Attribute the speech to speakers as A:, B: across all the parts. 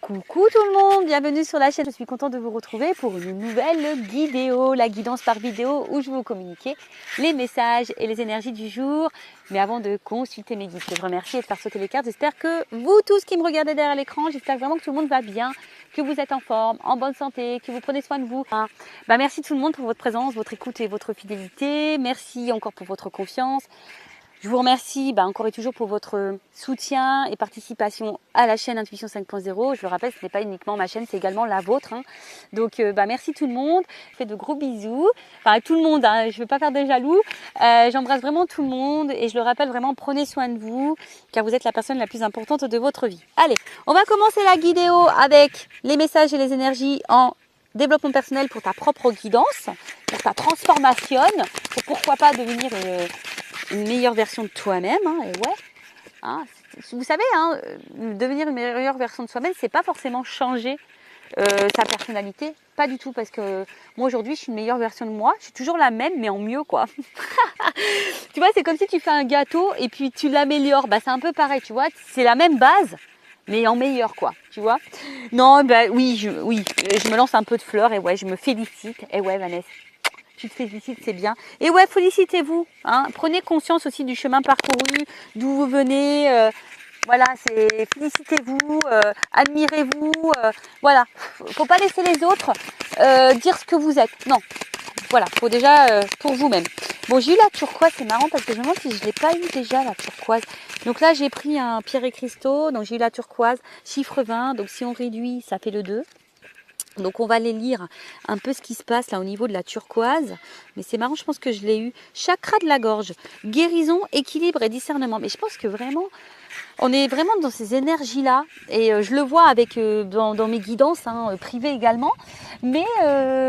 A: Coucou tout le monde, bienvenue sur la chaîne. Je suis contente de vous retrouver pour une nouvelle vidéo, la guidance par vidéo où je vais vous communiquer les messages et les énergies du jour. Mais avant de consulter mes guides, je vous remercie et de faire sauter les cartes. J'espère que vous tous qui me regardez derrière l'écran, j'espère vraiment que tout le monde va bien, que vous êtes en forme, en bonne santé, que vous prenez soin de vous. Merci tout le monde pour votre présence, votre écoute et votre fidélité. Merci encore pour votre confiance. Je vous remercie encore et toujours pour votre soutien et participation à la chaîne Intuition 5.0. Je le rappelle, ce n'est pas uniquement ma chaîne, c'est également la vôtre. Donc merci tout le monde. Je fais de gros bisous. Enfin tout le monde, je ne veux pas faire des jaloux. J'embrasse vraiment tout le monde et je le rappelle vraiment, prenez soin de vous car vous êtes la personne la plus importante de votre vie. Allez, on va commencer la vidéo avec les messages et les énergies en développement personnel pour ta propre guidance, pour ta transformation, pour pourquoi pas devenir une meilleure version de toi-même, vous savez, devenir une meilleure version de soi-même, c'est pas forcément changer sa personnalité, pas du tout, parce que moi aujourd'hui, je suis une meilleure version de moi, je suis toujours la même, mais en mieux, quoi. Tu vois, c'est comme si tu fais un gâteau et puis tu l'améliores, c'est un peu pareil, tu vois, c'est la même base, mais en meilleur, quoi, tu vois. Non, oui, je me lance un peu de fleurs, et ouais, je me félicite, et ouais, Vanessa. Tu te félicites, c'est bien. Et ouais, félicitez-vous. Prenez conscience aussi du chemin parcouru, d'où vous venez. Voilà, c'est félicitez-vous, admirez-vous. Voilà, faut pas laisser les autres dire ce que vous êtes. Non, voilà, faut déjà pour vous-même. Bon, j'ai eu la turquoise, c'est marrant parce que je me demande si je ne l'ai pas eu déjà la turquoise. Donc là, j'ai pris un pierre et cristaux, donc j'ai eu la turquoise, chiffre 20. Donc si on réduit, ça fait le 2. Donc on va aller lire un peu ce qui se passe là au niveau de la turquoise. Mais c'est marrant, je pense que je l'ai eu. Chakra de la gorge, guérison, équilibre et discernement. Mais je pense que vraiment, on est vraiment dans ces énergies-là. Et je le vois avec dans mes guidances privées également. Mais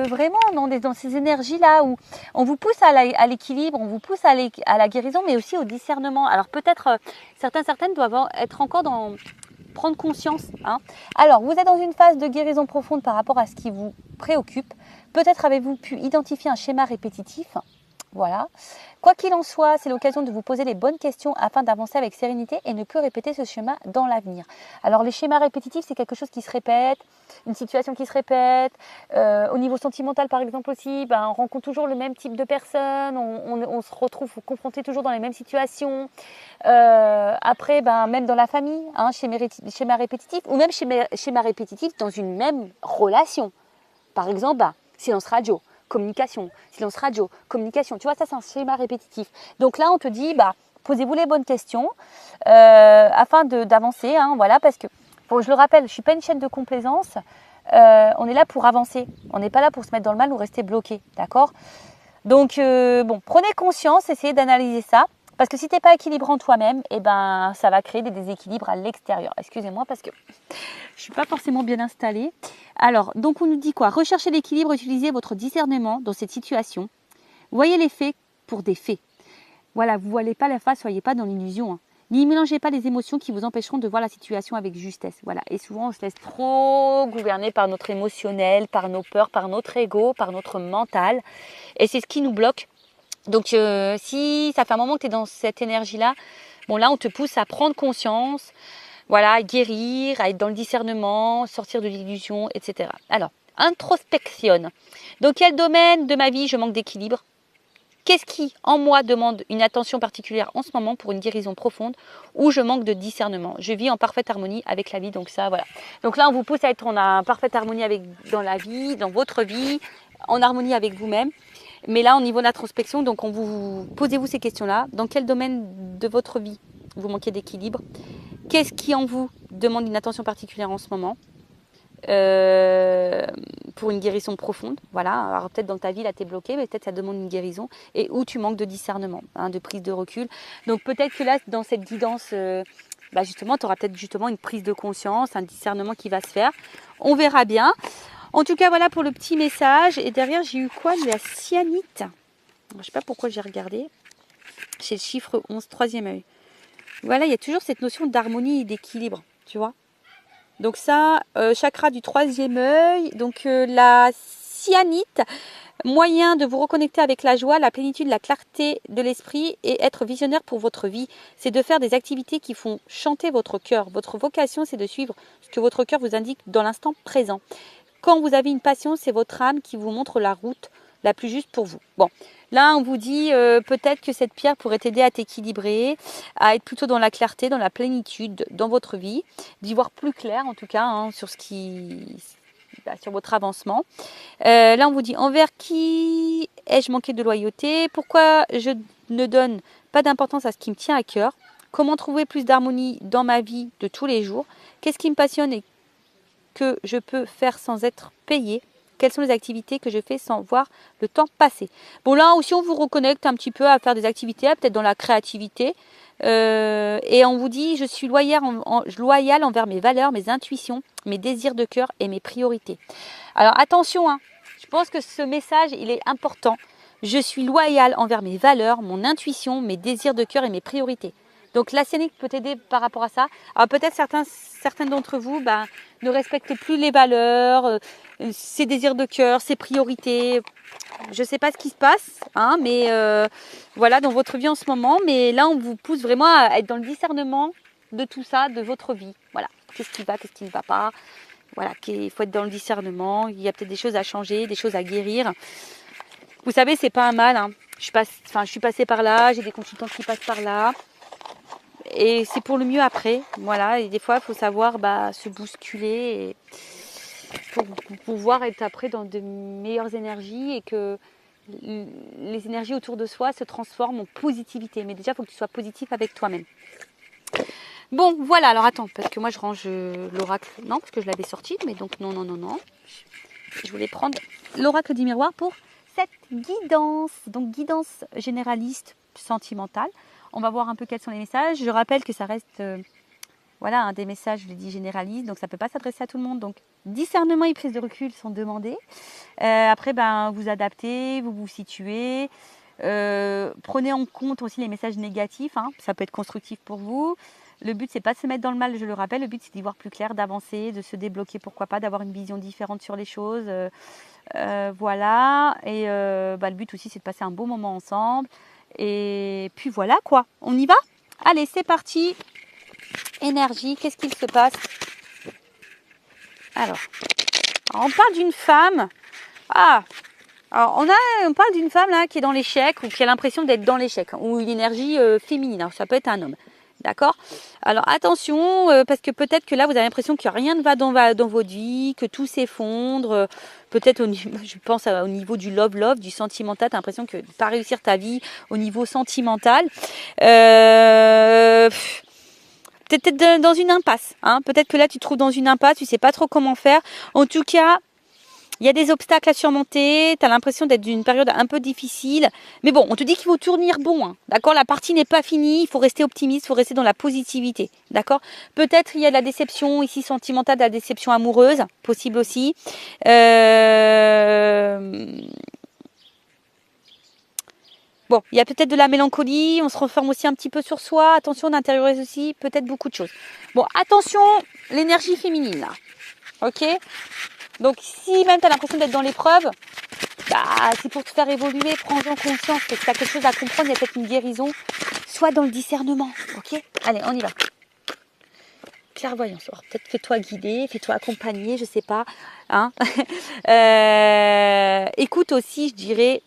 A: vraiment, on est dans ces énergies-là où on vous pousse à l'équilibre, on vous pousse à la guérison, mais aussi au discernement. Alors peut-être, certaines doivent être encore dans... prendre conscience. Alors, vous êtes dans une phase de guérison profonde par rapport à ce qui vous préoccupe. Peut-être avez-vous pu identifier un schéma répétitif. Voilà. Quoi qu'il en soit, c'est l'occasion de vous poser les bonnes questions afin d'avancer avec sérénité et ne plus répéter ce schéma dans l'avenir. Alors, les schémas répétitifs, c'est quelque chose qui se répète, une situation qui se répète. Au niveau sentimental, par exemple aussi, on rencontre toujours le même type de personnes, on se retrouve confronté toujours dans les mêmes situations. Après, même dans la famille, schéma répétitif, ou même schéma répétitif dans une même relation. Par exemple, silence radio, communication, silence radio, communication. Tu vois, ça c'est un schéma répétitif. Donc là, on te dit, posez-vous les bonnes questions afin d'avancer. Voilà, parce que, je le rappelle, je ne suis pas une chaîne de complaisance. On est là pour avancer. On n'est pas là pour se mettre dans le mal ou rester bloqué. D'accord ? Donc, prenez conscience, essayez d'analyser ça. Parce que si tu n'es pas équilibré en toi-même, ça va créer des déséquilibres à l'extérieur. Excusez-moi parce que je ne suis pas forcément bien installée. Alors, donc on nous dit quoi ? Recherchez l'équilibre, utilisez votre discernement dans cette situation. Voyez les faits pour des faits. Voilà, vous ne voilez pas la face, soyez pas dans l'illusion. N'y mélangez pas les émotions qui vous empêcheront de voir la situation avec justesse. Voilà. Et souvent, on se laisse trop gouverner par notre émotionnel, par nos peurs, par notre ego, par notre mental. Et c'est ce qui nous bloque. Donc, si ça fait un moment que tu es dans cette énergie-là, là, on te pousse à prendre conscience, voilà, à guérir, à être dans le discernement, sortir de l'illusion, etc. Alors, introspection. Dans quel domaine de ma vie je manque d'équilibre ? Qu'est-ce qui, en moi, demande une attention particulière en ce moment pour une guérison profonde ou je manque de discernement ? Je vis en parfaite harmonie avec la vie, donc ça, voilà. Donc là, on vous pousse à être en parfaite harmonie dans la vie, dans votre vie, en harmonie avec vous-même. Mais là, au niveau de l'introspection, donc posez-vous ces questions-là. Dans quel domaine de votre vie vous manquez d'équilibre ? Qu'est-ce qui en vous demande une attention particulière en ce moment pour une guérison profonde ? Voilà. Alors peut-être dans ta vie, là, tu es bloqué, mais peut-être ça demande une guérison. Et où tu manques de discernement, de prise de recul. Donc peut-être que là, dans cette guidance, justement, tu auras peut-être justement une prise de conscience, un discernement qui va se faire. On verra bien. En tout cas, voilà pour le petit message. Et derrière, j'ai eu quoi ? De la cyanite. Je ne sais pas pourquoi j'ai regardé. C'est le chiffre 11, troisième œil. Voilà, il y a toujours cette notion d'harmonie et d'équilibre, tu vois. Donc ça, chakra du troisième œil. Donc la cyanite, Moyen de vous reconnecter avec la joie, la plénitude, la clarté de l'esprit et être visionnaire pour votre vie. C'est de faire des activités qui font chanter votre cœur. Votre vocation, c'est de suivre ce que votre cœur vous indique dans l'instant présent. Quand vous avez une passion, c'est votre âme qui vous montre la route la plus juste pour vous. Bon, là, on vous dit peut-être que cette pierre pourrait t'aider à t'équilibrer, à être plutôt dans la clarté, dans la plénitude dans votre vie, d'y voir plus clair en tout cas hein, sur sur votre avancement. Là, on vous dit envers qui ai-je manqué de loyauté? Pourquoi je ne donne pas d'importance à ce qui me tient à cœur? Comment trouver plus d'harmonie dans ma vie de tous les jours? Qu'est-ce qui me passionne et que je peux faire sans être payé? Quelles sont les activités que je fais sans voir le temps passer? Bon, là aussi, on vous reconnecte un petit peu à faire des activités, peut-être dans la créativité. Et on vous dit, je suis loyale envers mes valeurs, mes intuitions, mes désirs de cœur et mes priorités. Alors attention, hein, je pense que ce message, il est important. Je suis loyale envers mes valeurs, mon intuition, mes désirs de cœur et mes priorités. Donc la scénique peut t'aider par rapport à ça. Alors peut-être certains d'entre vous ne respectent plus les valeurs, ses désirs de cœur, ses priorités. Je ne sais pas ce qui se passe, hein, mais voilà, dans votre vie en ce moment. Mais là, on vous pousse vraiment à être dans le discernement de tout ça, de votre vie. Voilà, qu'est-ce qui va, qu'est-ce qui ne va pas. Voilà, il faut être dans le discernement. Il y a peut-être des choses à changer, des choses à guérir. Vous savez, c'est pas un mal. Hein. Je suis passée par là, j'ai des consultants qui passent par là. Et c'est pour le mieux après. Voilà, et des fois, il faut savoir se bousculer pour pouvoir être après dans de meilleures énergies et que les énergies autour de soi se transforment en positivité. Mais déjà, il faut que tu sois positif avec toi-même. Bon, voilà. Alors, attends, parce que moi, je range l'oracle. Non, parce que je l'avais sorti. Mais donc, non. Je voulais prendre l'oracle du miroir pour cette guidance. Donc, guidance généraliste sentimentale. On va voir un peu quels sont les messages. Je rappelle que ça reste des messages, je le dis, généralistes. Donc, ça ne peut pas s'adresser à tout le monde. Donc, discernement et prise de recul sont demandés. Après, vous adaptez, vous vous situez. Prenez en compte aussi les messages négatifs. Hein. Ça peut être constructif pour vous. Le but, c'est pas de se mettre dans le mal, je le rappelle. Le but, c'est d'y voir plus clair, d'avancer, de se débloquer, pourquoi pas, d'avoir une vision différente sur les choses. Voilà. Et le but aussi, c'est de passer un beau moment ensemble. Et puis voilà quoi, on y va? Allez, c'est parti. Énergie, qu'est-ce qu'il se passe? Alors, on parle d'une femme. Alors on parle d'une femme là qui est dans l'échec ou qui a l'impression d'être dans l'échec ou une énergie féminine. Alors, ça peut être un homme. D'accord? Alors attention, parce que peut-être que là, vous avez l'impression que rien ne va dans votre vie, que tout s'effondre. Peut-être, je pense au niveau du love, du sentimental, tu as l'impression que de ne pas réussir ta vie au niveau sentimental. Peut-être dans une impasse. Hein. Peut-être que là, tu te trouves dans une impasse, tu ne sais pas trop comment faire. En tout cas, il y a des obstacles à surmonter, tu as l'impression d'être d'une période un peu difficile. Mais bon, on te dit qu'il faut tourner bon. Hein, d'accord? La partie n'est pas finie, il faut rester optimiste, il faut rester dans la positivité. D'accord? Peut-être il y a de la déception ici sentimentale, de la déception amoureuse, possible aussi. Bon, il y a peut-être de la mélancolie, on se renferme aussi un petit peu sur soi. Attention, on intériorise aussi peut-être beaucoup de choses. Bon, attention, l'énergie féminine là. Ok? Donc, si même tu as l'impression d'être dans l'épreuve, c'est pour te faire évoluer, prends-en conscience, que tu as quelque chose à comprendre, il y a peut-être une guérison. Sois dans le discernement, ok? Allez, on y va. Clairvoyance, peut-être fais-toi guider, fais-toi accompagner, je sais pas. Hein. Écoute aussi, je dirais,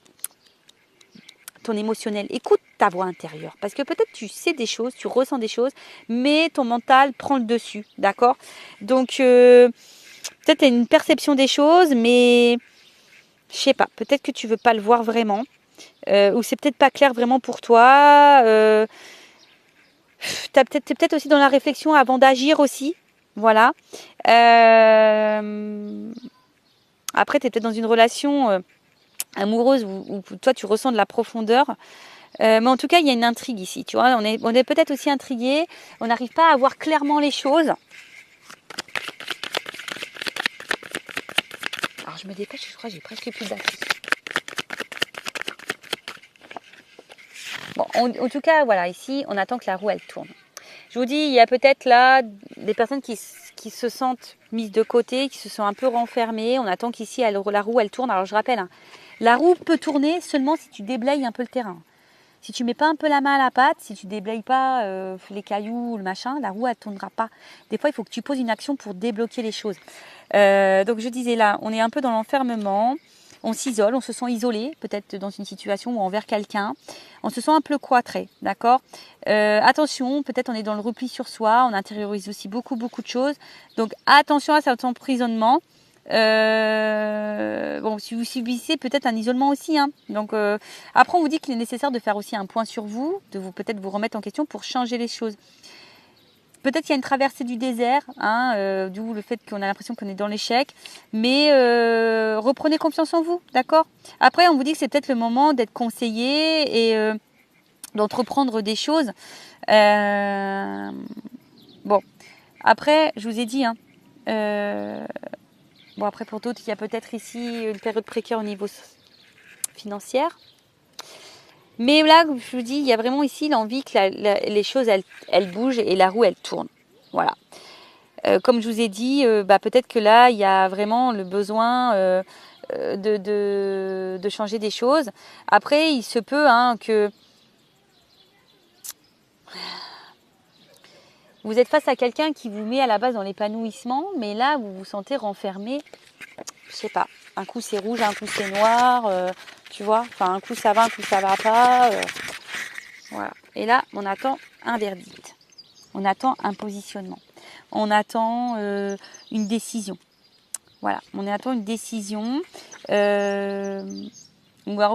A: ton émotionnel. Écoute ta voix intérieure, parce que peut-être tu sais des choses, tu ressens des choses, mais ton mental prend le dessus, d'accord? Donc, peut-être tu as une perception des choses, mais je sais pas, peut-être que tu veux pas le voir vraiment, ou c'est peut-être pas clair vraiment pour toi. T'es peut-être aussi dans la réflexion avant d'agir aussi, voilà. Après, tu es peut-être dans une relation amoureuse où toi tu ressens de la profondeur. Mais en tout cas, il y a une intrigue ici, tu vois. On est peut-être aussi intrigué, on n'arrive pas à voir clairement les choses. Alors je me dépêche, je crois que j'ai presque plus de batterie. Bon, en tout cas, voilà, ici, on attend que la roue, elle tourne. Je vous dis, il y a peut-être là des personnes qui qui se sentent mises de côté, qui se sont un peu renfermées. On attend qu'ici, la roue, elle tourne. Alors, je rappelle, hein, la roue peut tourner seulement si tu déblayes un peu le terrain. Si tu mets pas un peu la main à la pâte, si tu déblayes pas les cailloux ou le machin, la roue, elle tournera pas. Des fois, il faut que tu poses une action pour débloquer les choses. Donc, je disais là, on est un peu dans l'enfermement. On s'isole, on se sent isolé, peut-être dans une situation ou envers quelqu'un. On se sent un peu cloîtré, d'accord. Attention, peut-être on est dans le repli sur soi, on intériorise aussi beaucoup de choses. Donc attention à cet emprisonnement. Bon, si vous subissez peut-être un isolement aussi, hein. Donc après on vous dit qu'il est nécessaire de faire aussi un point sur vous, de vous peut-être vous remettre en question pour changer les choses. Peut-être qu'il y a une traversée du désert, hein, d'où le fait qu'on a l'impression qu'on est dans l'échec. Mais reprenez confiance en vous, d'accord. Après, on vous dit que c'est peut-être le moment d'être conseillé et d'entreprendre des choses. Bon, après, je vous ai dit, hein, bon après pour d'autres, il y a peut-être ici une période précaire au niveau financier. Mais là, je vous dis, il y a vraiment ici l'envie que les choses, elles bougent et la roue, elle tourne. Voilà. Comme je vous ai dit, peut-être que là, il y a vraiment le besoin de changer des choses. Après, il se peut que vous êtes face à quelqu'un qui vous met à la base dans l'épanouissement, mais là, vous vous sentez renfermé. Je sais pas. Un coup, c'est rouge, un coup, c'est noir. Tu vois, enfin, un coup, ça va, un coup, ça va pas. Voilà. Et là, on attend un verdict. On attend un positionnement. On attend une décision. Voilà, on attend une décision. Alors,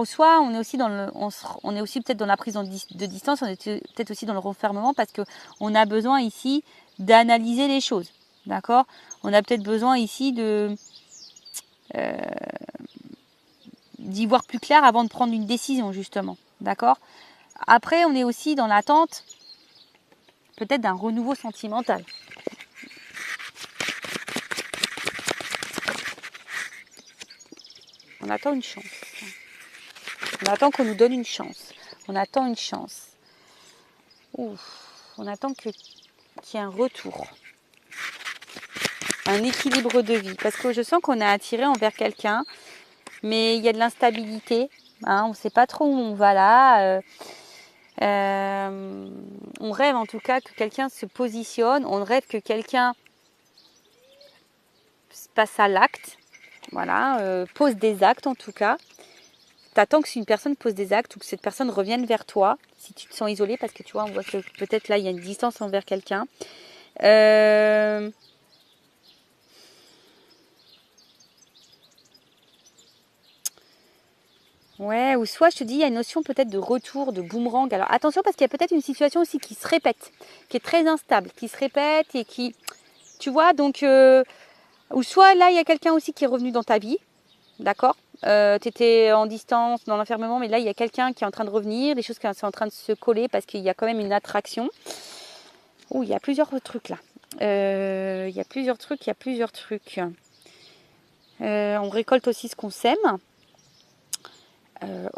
A: soit on est aussi on est aussi peut-être dans la prise de distance, on est peut-être aussi dans le renfermement parce que on a besoin ici d'analyser les choses. D'accord? On a peut-être besoin ici d'y voir plus clair avant de prendre une décision, justement. D'accord? Après, on est aussi dans l'attente peut-être d'un renouveau sentimental. On attend une chance. On attend qu'on nous donne une chance. On attend une chance. Ouf. On attend qu'il y ait un retour. Un équilibre de vie. Parce que je sens qu'on est attiré envers quelqu'un, mais il y a de l'instabilité. Hein, on ne sait pas trop où on va là. On rêve en tout cas que quelqu'un se positionne. On rêve que quelqu'un passe à l'acte. Voilà, pose des actes en tout cas. T'attends que si une personne pose des actes ou que cette personne revienne vers toi, si tu te sens isolé, parce que tu vois, on voit que peut-être là, il y a une distance envers quelqu'un. Ouais, ou soit je te dis, il y a une notion peut-être de retour, de boomerang. Alors attention, parce qu'il y a peut-être une situation aussi qui se répète, qui est très instable, qui se répète et qui, tu vois, donc, ou soit là, il y a quelqu'un aussi qui est revenu dans ta vie, d'accord. Tu étais en distance, dans l'enfermement, mais là, il y a quelqu'un qui est en train de revenir, les choses qui sont en train de se coller parce qu'il y a quand même une attraction. Oh, il y a plusieurs trucs là. Il y a plusieurs trucs. On récolte aussi ce qu'on sème.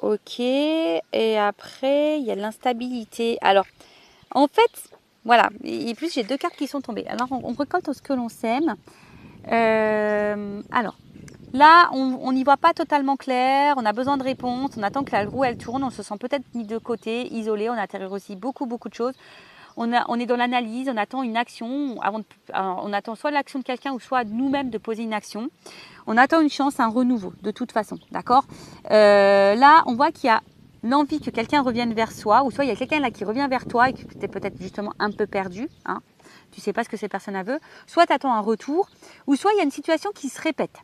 A: Ok. Et après, il y a l'instabilité. Alors, en fait, voilà. Et plus, j'ai deux cartes qui sont tombées. Alors, on récolte ce que l'on sème. Alors. Là, on n'y voit pas totalement clair, on a besoin de réponses, on attend que la roue elle tourne, on se sent peut-être mis de côté, isolé, on intérieure aussi beaucoup de choses. On est dans l'analyse, on attend une action, on attend soit l'action de quelqu'un ou soit nous-mêmes de poser une action. On attend une chance, un renouveau, de toute façon, d'accord. Là, on voit qu'il y a l'envie que quelqu'un revienne vers soi, ou soit il y a quelqu'un là qui revient vers toi et que tu es peut-être justement un peu perdu, hein. Tu ne sais pas ce que cette personne veut. Soit tu attends un retour, ou soit il y a une situation qui se répète.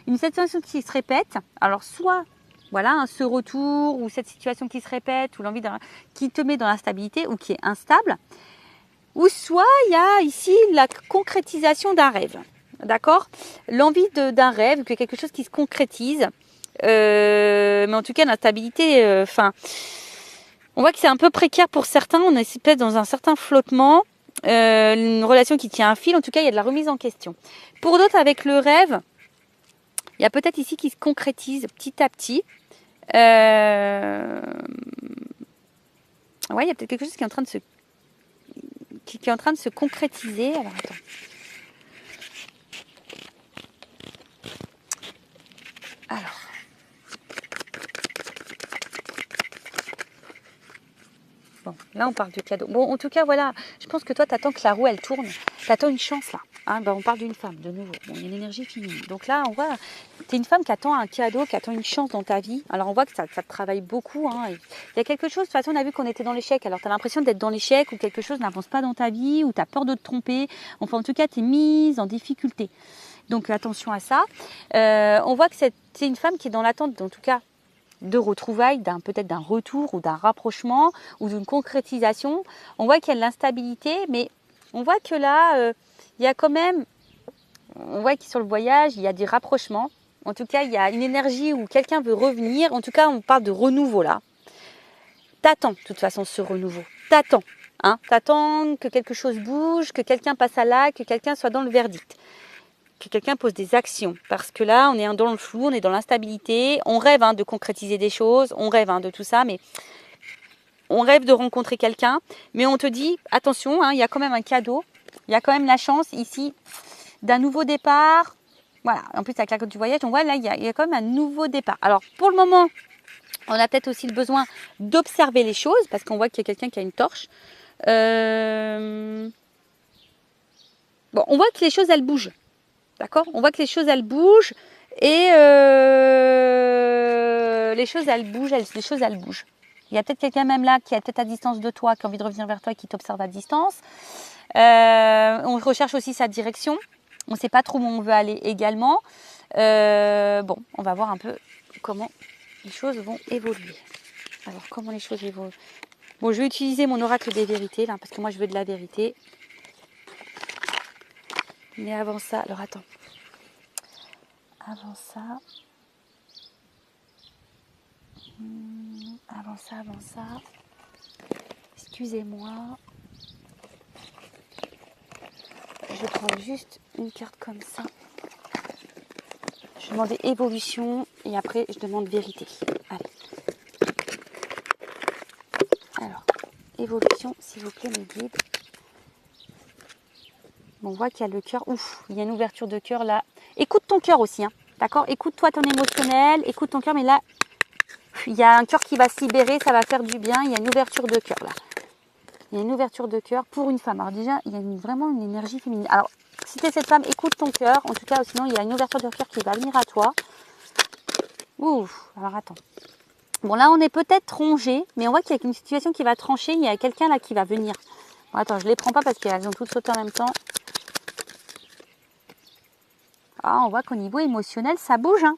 A: Une situation qui se répète, alors soit voilà ce retour ou cette situation qui se répète ou l'envie qui te met dans l'instabilité ou qui est instable, ou soit il y a ici la concrétisation d'un rêve, d'accord, l'envie d'un rêve, que quelque chose qui se concrétise, mais en tout cas l'instabilité, on voit que c'est un peu précaire pour certains, on est peut-être dans un certain flottement, une relation qui tient un fil, en tout cas il y a de la remise en question. Pour d'autres avec le rêve, il y a peut-être ici qui se concrétise petit à petit. Ouais, il y a peut-être quelque chose qui est en train de se concrétiser. Alors attends. Alors. Bon, là, on parle du cadeau. Bon, en tout cas, voilà, je pense que toi, tu attends que la roue, elle tourne. Tu attends une chance, là. Hein, ben, on parle d'une femme, de nouveau. Bon, il y a une énergie féminine. Donc là, on voit, tu es une femme qui attend un cadeau, qui attend une chance dans ta vie. Alors, on voit que ça te travaille beaucoup. Hein, il y a quelque chose, de toute façon, on a vu qu'on était dans l'échec. Alors, tu as l'impression d'être dans l'échec ou quelque chose n'avance pas dans ta vie ou tu as peur de te tromper. Enfin, en tout cas, tu es mise en difficulté. Donc, attention à ça. On voit que c'est une femme qui est dans l'attente, en tout cas, de retrouvailles, peut-être d'un retour ou d'un rapprochement ou d'une concrétisation. On voit qu'il y a de l'instabilité, mais on voit que là, il y a quand même, on voit que sur le voyage, il y a des rapprochements. En tout cas, il y a une énergie où quelqu'un veut revenir. En tout cas, on parle de renouveau là. T'attends de toute façon ce renouveau. T'attends. Hein, t'attends que quelque chose bouge, que quelqu'un passe à l'acte, que quelqu'un soit dans le verdict. Que quelqu'un pose des actions. Parce que là, on est dans le flou, on est dans l'instabilité. On rêve de concrétiser des choses, on rêve de tout ça, mais on rêve de rencontrer quelqu'un. Mais on te dit, attention, il y a quand même un cadeau. Il y a quand même la chance ici d'un nouveau départ. Voilà, en plus avec la carte du voyage, on voit là, il y a quand même un nouveau départ. Alors, pour le moment, on a peut-être aussi le besoin d'observer les choses, parce qu'on voit qu'il y a quelqu'un qui a une torche. Bon, on voit que les choses, elles bougent. D'accord? On voit que les choses, elles bougent. Et les choses, elles bougent. Il y a peut-être quelqu'un même là qui est peut-être à distance de toi, qui a envie de revenir vers toi et qui t'observe à distance. On recherche aussi sa direction. On ne sait pas trop où on veut aller également. Bon, on va voir un peu comment les choses vont évoluer. Alors, comment les choses évoluent? Bon, je vais utiliser mon oracle des vérités, là, parce que moi, je veux de la vérité. Mais avant ça, alors attends. Avant ça. Excusez-moi. Je prends juste une carte comme ça. Je demande évolution et après je demande vérité. Allez. Alors, évolution, s'il vous plaît, mes guides. Bon, on voit qu'il y a le cœur. Ouf, il y a une ouverture de cœur là. Écoute ton cœur aussi, hein. D'accord? Écoute-toi ton émotionnel, écoute ton cœur, mais là, il y a un cœur qui va se libérer, ça va faire du bien. Il y a une ouverture de cœur là. Il y a une ouverture de cœur pour une femme. Alors déjà, il y a vraiment une énergie féminine. Alors, si tu es cette femme, écoute ton cœur. En tout cas, sinon, il y a une ouverture de cœur qui va venir à toi. Ouf, alors attends. Bon, là, on est peut-être rongé, mais on voit qu'il y a une situation qui va trancher. Il y a quelqu'un là qui va venir. Bon, attends, je ne les prends pas parce qu'elles ont toutes sauté en même temps. Ah, on voit qu'au niveau émotionnel, ça bouge. Hein.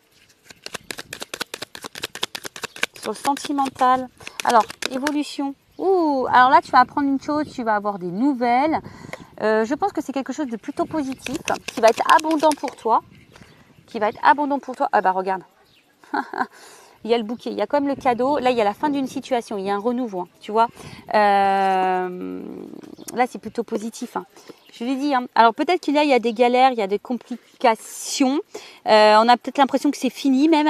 A: Sur le sentimental. Alors, évolution. Ouh, alors là, tu vas apprendre une chose, tu vas avoir des nouvelles. Je pense que c'est quelque chose de plutôt positif, qui va être abondant pour toi. Ah bah regarde. Il y a le bouquet, il y a comme le cadeau. Là, il y a la fin d'une situation, il y a un renouveau, hein, tu vois. Là, c'est plutôt positif. Hein. Je l'ai dit. Hein. Alors, peut-être qu'il y a des galères, il y a des complications. On a peut-être l'impression que c'est fini, même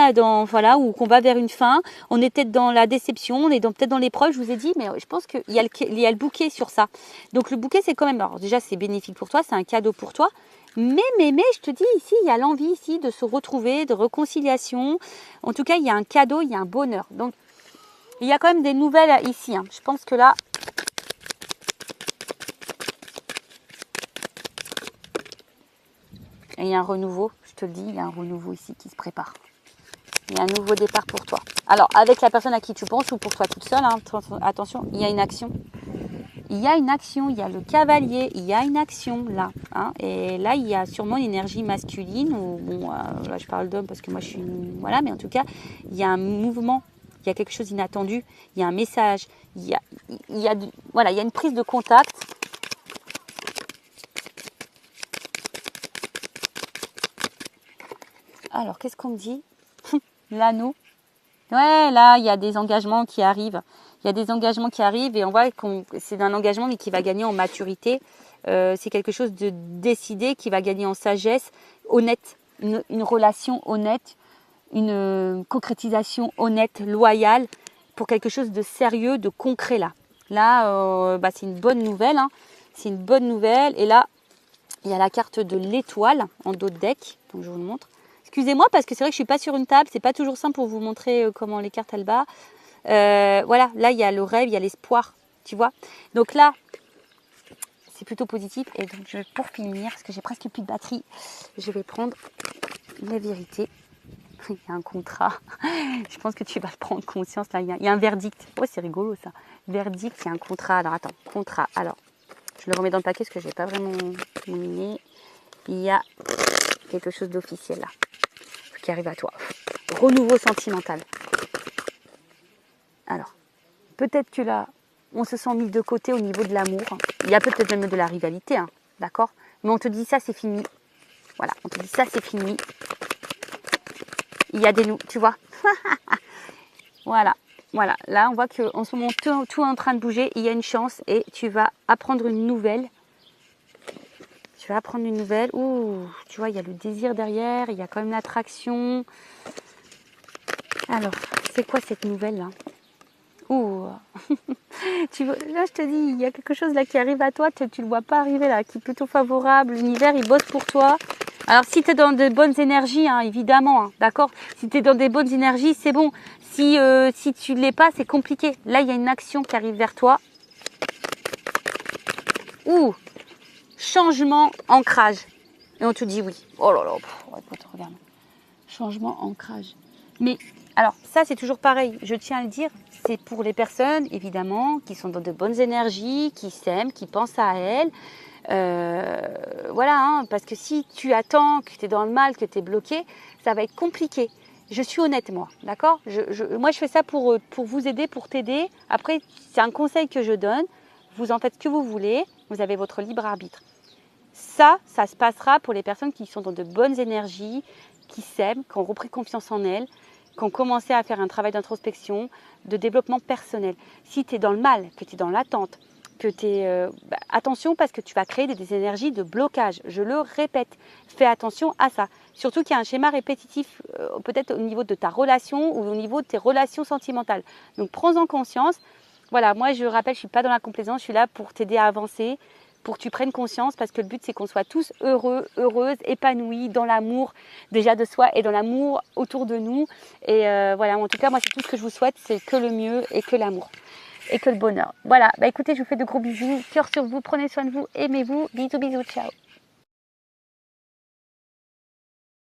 A: ou qu'on va vers une fin. On est peut-être dans la déception, on est peut-être dans l'épreuve, je vous ai dit. Mais je pense qu'il y a le bouquet sur ça. Donc, le bouquet, c'est quand même... Alors, déjà, c'est bénéfique pour toi, c'est un cadeau pour toi. Mais, je te dis, ici, il y a l'envie ici de se retrouver, de réconciliation. En tout cas, il y a un cadeau, il y a un bonheur. Donc, il y a quand même des nouvelles ici. Hein. Je pense que là... Et il y a un renouveau, je te le dis, il y a un renouveau ici qui se prépare. Il y a un nouveau départ pour toi. Alors, avec la personne à qui tu penses ou pour toi toute seule, hein, attention, il y a une action. Il y a une action, il y a le cavalier, il y a une action là. Hein, et là, il y a sûrement une énergie masculine. Là, je parle d'homme parce que moi, je suis... Voilà, mais en tout cas, il y a un mouvement, il y a quelque chose d'inattendu, il y a un message, il y a une prise de contact. Alors, qu'est-ce qu'on me dit? L'anneau. Ouais, là, il y a des engagements qui arrivent. Il y a des engagements qui arrivent et on voit que c'est un engagement mais qui va gagner en maturité. C'est quelque chose de décidé qui va gagner en sagesse, honnête, une relation honnête, une concrétisation honnête, loyale pour quelque chose de sérieux, de concret là. Là, c'est une bonne nouvelle. Hein. C'est une bonne nouvelle. Et là, il y a la carte de l'étoile en dos de deck. Donc, je vous le montre. Excusez-moi parce que c'est vrai que je suis pas sur une table, c'est pas toujours simple pour vous montrer comment les cartes elles battent. Voilà, là il y a le rêve, il y a l'espoir, tu vois. Donc là, c'est plutôt positif. Et donc pour finir, parce que j'ai presque plus de batterie, je vais prendre la vérité. Il y a un contrat. Je pense que tu vas prendre conscience là. Il y a un verdict. Oh, c'est rigolo ça. Verdict, il y a un contrat. Alors attends, contrat. Alors, je le remets dans le paquet parce que je n'ai pas vraiment mouliné. Il y a quelque chose d'officiel là qui arrive à toi. Renouveau sentimental. Alors, peut-être que là, on se sent mis de côté au niveau de l'amour. Il y a peut-être même de la rivalité, hein, d'accord? Mais on te dit ça, c'est fini. Voilà, on te dit ça, c'est fini. Il y a des loups, tu vois. Voilà, voilà. Là, on voit qu'en ce moment, tout est en train de bouger. Il y a une chance et tu vas apprendre une nouvelle. Tu vas apprendre une nouvelle. Ouh, tu vois, il y a le désir derrière. Il y a quand même l'attraction. Alors, c'est quoi cette nouvelle là? Ouh. Là, je te dis, il y a quelque chose là qui arrive à toi. Tu ne le vois pas arriver là, qui est plutôt favorable. L'univers, il bosse pour toi. Alors, si tu es dans de bonnes énergies, hein, évidemment, hein, d'accord? Si tu es dans des bonnes énergies, c'est bon. Si tu ne l'es pas, c'est compliqué. Là, il y a une action qui arrive vers toi. Ouh, changement, ancrage. Et on te dit oui. Oh là là, écoute, regarde. Changement, ancrage. Mais, alors, ça, c'est toujours pareil. Je tiens à le dire, c'est pour les personnes, évidemment, qui sont dans de bonnes énergies, qui s'aiment, qui pensent à elles. Voilà, hein, parce que si tu attends, que tu es dans le mal, que tu es bloqué, ça va être compliqué. Je suis honnête, moi, d'accord? Moi, je fais ça pour vous aider, pour t'aider. Après, c'est un conseil que je donne. Vous en faites ce que vous voulez. Vous avez votre libre arbitre. Ça se passera pour les personnes qui sont dans de bonnes énergies, qui s'aiment, qui ont repris confiance en elles, qui ont commencé à faire un travail d'introspection, de développement personnel. Si tu es dans le mal, que tu es dans l'attente, que tu es... attention parce que tu vas créer des énergies de blocage. Je le répète, fais attention à ça. Surtout qu'il y a un schéma répétitif peut-être au niveau de ta relation ou au niveau de tes relations sentimentales. Donc prends-en conscience. Voilà, moi je rappelle, je ne suis pas dans la complaisance, je suis là pour t'aider à avancer, pour que tu prennes conscience parce que le but c'est qu'on soit tous heureux, heureuses, épanouis dans l'amour déjà de soi et dans l'amour autour de nous. Et voilà, en tout cas moi c'est tout ce que je vous souhaite, c'est que le mieux et que l'amour. Et que le bonheur. Voilà, écoutez, je vous fais de gros bisous, cœur sur vous, prenez soin de vous, aimez-vous, bisous, bisous, ciao.